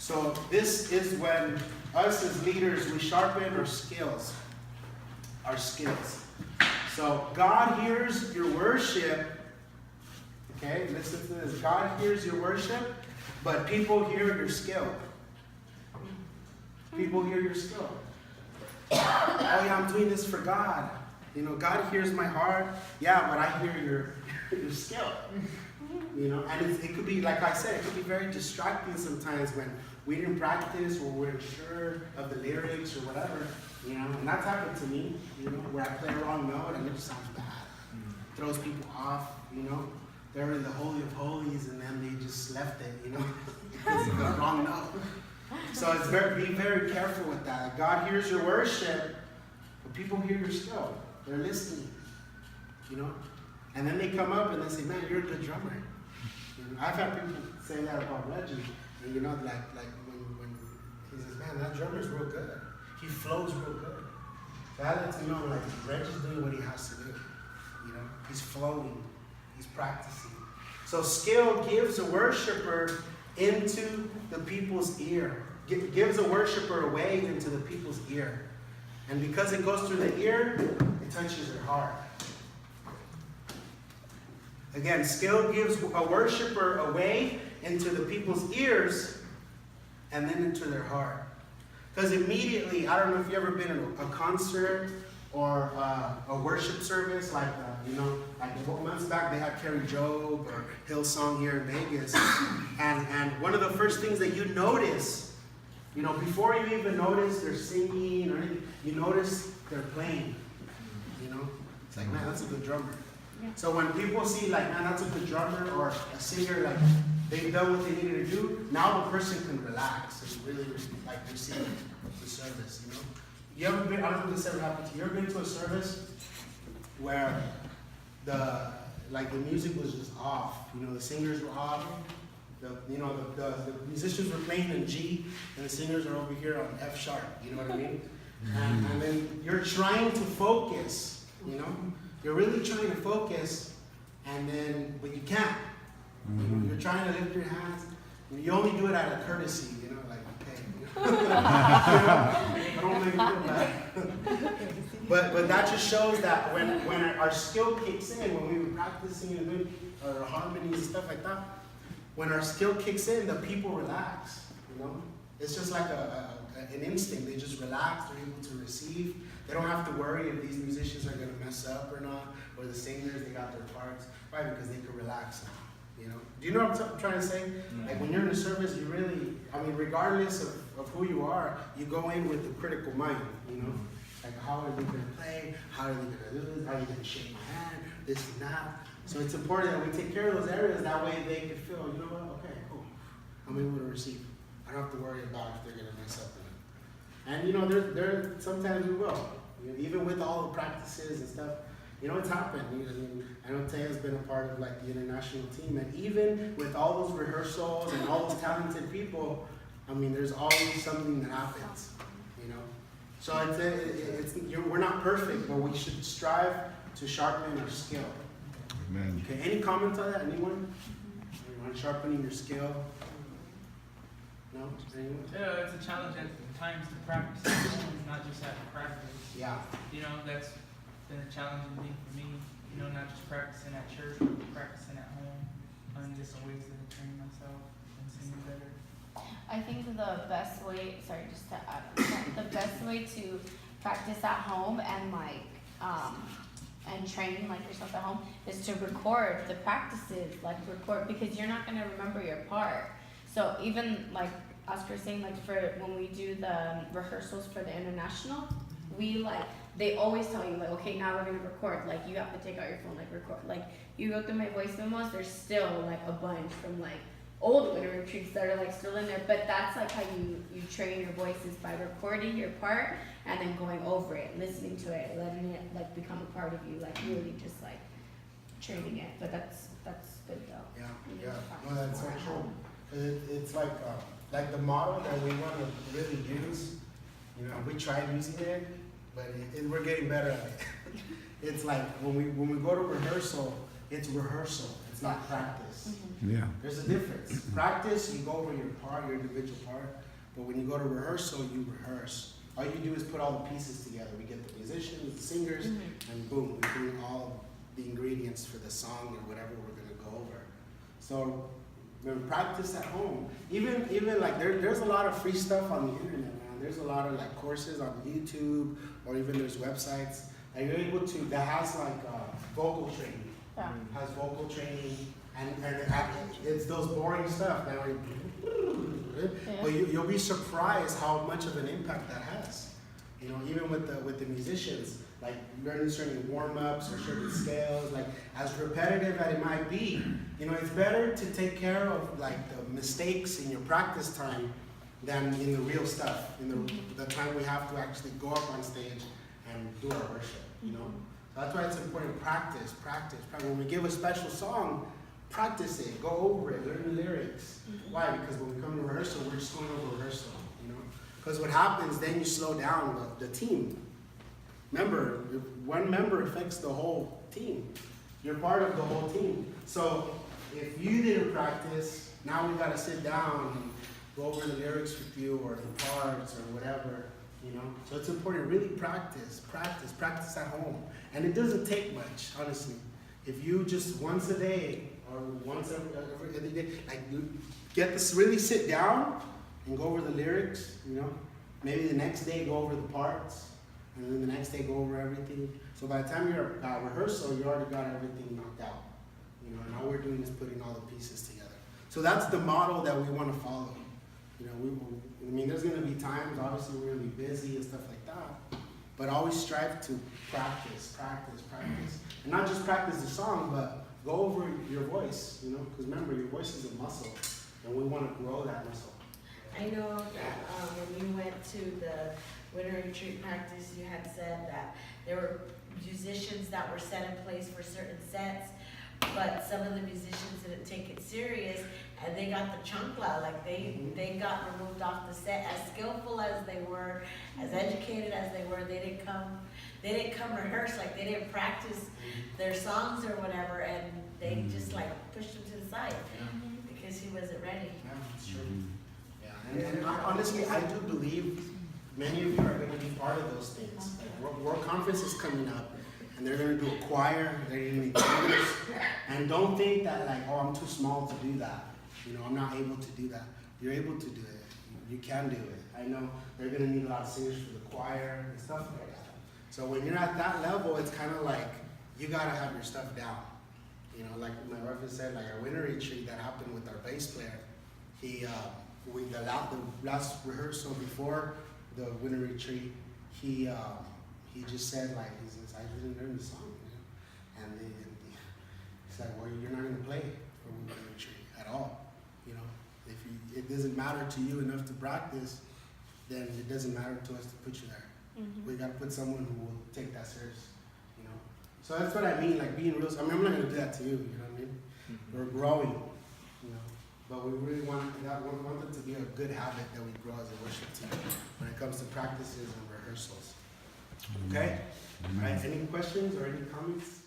So this is when us as leaders, we sharpen our skills. Our skills. So God hears your worship. Okay, listen to this. God hears your worship, but people hear your skill. People hear your skill. Oh yeah, I'm doing this for God. You know, God hears my heart. Yeah, but I hear your skill. You know, and it could be, like I said, it could be very distracting sometimes when we didn't practice or we're unsure of the lyrics or whatever. You know, and that's happened to me, you know, where I play a wrong note and it just sounds bad. Throws people off, you know. They're in the Holy of Holies and then they just left it, you know, because of the wrong note. So it's be very careful with that. God hears your worship, but people hear your skill. They're listening, you know. And then they come up and they say, man, you're a good drummer. You know, I've had people say that about Reggie. And you know, like when he says, man, that drummer's real good. He flows real good. So I let him know, like, Reggie's doing what he has to do. You know, he's flowing. He's practicing. So skill gives a worshiper into the people's ear. Gives a worshiper away into the people's ear. And because it goes through the ear, it touches their heart. Again, skill gives a worshiper away into the people's ears and then into their heart. Because immediately, I don't know if you've ever been in a concert or a worship service, like, like months back they had Carrie Job or Hillsong here in Vegas. And one of the first things that you notice, you know, before you even notice they're singing or anything, you notice they're playing. You know, it's like, man, that's a good drummer. Yeah. So when people see, like, man, that's a good drummer or a singer, like, they've done what they needed to do, now the person can relax and really, like, receive the service, you know? You ever been, I don't know if this ever happened to you, you ever been to a service where the music was just off, you know, the singers were off, the musicians were playing in G, and the singers are over here on F sharp, you know what I mean? And then you're trying to focus, you know? You're really trying to focus, but you can't. You know, you're trying to lift your hands. You only do it out of courtesy, you know, like, okay. I don't make you feel bad. but that just shows that when our skill kicks in, when we were practicing and doing our harmonies and stuff like that, when our skill kicks in, the people relax, you know? It's just like an instinct. They just relax, they're able to receive. They don't have to worry if these musicians are going to mess up or not, or the singers, they got their parts, right? Because they can relax now, you know? Do you know what I'm trying to say? Mm-hmm. Like when you're in a service, you really, regardless of who you are, you go in with the critical mind, you know? Like, how are they going to play? How are they going to do this? How are you going to shake my hand? This and that. So it's important that we take care of those areas. That way they can feel, you know what? Okay, cool. I'm able to receive. I don't have to worry about if they're going to mess up or not. And you know, there sometimes we will. You know, even with all the practices and stuff, you know, it's happened. I know Taya's been a part of like the international team, and even with all those rehearsals and all those talented people, there's always something that happens. You know, so we're not perfect, but we should strive to sharpen our skill. Amen. Okay, any comments on that? Anyone? On sharpening your skill? No? Anyone? Yeah, it's a challenge at times to practice. It's not just at practice. Yeah. You know, that's been a challenging thing for me. You know, not just practicing at church, but practicing at home. Finding different ways to train myself and singing better. I think the best way, just to add on that, the best way to practice at home and and train like yourself at home is to record the practices, because you're not going to remember your part. So even like Oscar saying, like for when we do the rehearsals for the international, they always tell you like, okay, now we're gonna record. Like you have to take out your phone, like record. Like you go through my voice memos, there's still like a bunch from like old winter retreats that are like still in there. But that's like how you train your voices, by recording your part and then going over it, listening to it, letting it like become a part of you, like really just like training it. But that's good though. Yeah. No, that's so true. It's like the model that we want to really use. You know, we tried using it, but we're getting better at it. It's like when we go to rehearsal, it's rehearsal. It's not practice. Mhm. Yeah. There's a difference. Practice, you go over your part, your individual part, but when you go to rehearsal, you rehearse. All you do is put all the pieces together. We get the musicians, the singers, Mhm. and boom, we bring all the ingredients for the song or whatever we're gonna go over. So, when practice at home, even like there's a lot of free stuff on the internet, man. There's a lot of like courses on YouTube, or even there's websites that you're able to, that has like vocal training. Yeah. Has vocal training, and it's those boring stuff that but you'll be surprised how much of an impact that has. You know, even with the musicians, like learning certain warm-ups or certain scales, like as repetitive as it might be, you know, it's better to take care of like the mistakes in your practice time than in the real stuff, in the time we have to actually go up on stage and do our worship, you know? So that's why it's important, practice. When we give a special song, practice it, go over it, learn the lyrics. Why? Because when we come to rehearsal, we're just going over rehearsal, you know? Because what happens, then you slow down the team. Remember, one member affects the whole team. You're part of the whole team. So if you didn't practice, now we gotta sit down and go over the lyrics with you or the parts or whatever, you know? So it's important, really practice at home. And it doesn't take much, honestly. If you just once a day or once every day, like get this, really sit down and go over the lyrics, you know? Maybe the next day go over the parts, and then the next day go over everything. So by the time you're at rehearsal, you already got everything knocked out. You know, and all we're doing is putting all the pieces together. So that's the model that we want to follow. You know, I mean, there's going to be times, obviously, we're going to be busy and stuff like that. But always strive to practice. And not just practice the song, but go over your voice, you know, because remember, your voice is a muscle, and we want to grow that muscle. I know that when you went to the winter retreat practice, you had said that there were musicians that were set in place for certain sets, but some of the musicians didn't take it serious, and they got the chancla, like they got removed off the set. As skillful as they were, as educated as they were, they didn't come rehearse, like they didn't practice their songs or whatever, and they just like pushed him to the side because he wasn't ready. Yeah, that's true. Yeah, and honestly, I do believe many of you are going to be part of those things. Like World Conference is coming up, and they're going to do a choir, they're going to be singers, and don't think that like, oh, I'm too small to do that. You know, I'm not able to do that. You're able to do it. You can do it. I know they're going to need a lot of singers for the choir and stuff like that. So when you're at that level, it's kind of like you got to have your stuff down. You know, like my reference said, like our winter retreat that happened with our bass player, the last rehearsal before the winter retreat, he just said like, he says, I didn't learn the song, you know? And he said, well, you're not going to play for winter retreat at all. You know, if it doesn't matter to you enough to practice, then it doesn't matter to us to put you there. We got to put someone who will take that serious, you know. So that's what I mean, like being real. I mean, I'm not going to do that to you, you know what I mean? We're growing, you know. But we really want it to be a good habit that we grow as a worship team when it comes to practices and rehearsals. Okay? All right, any questions or any comments?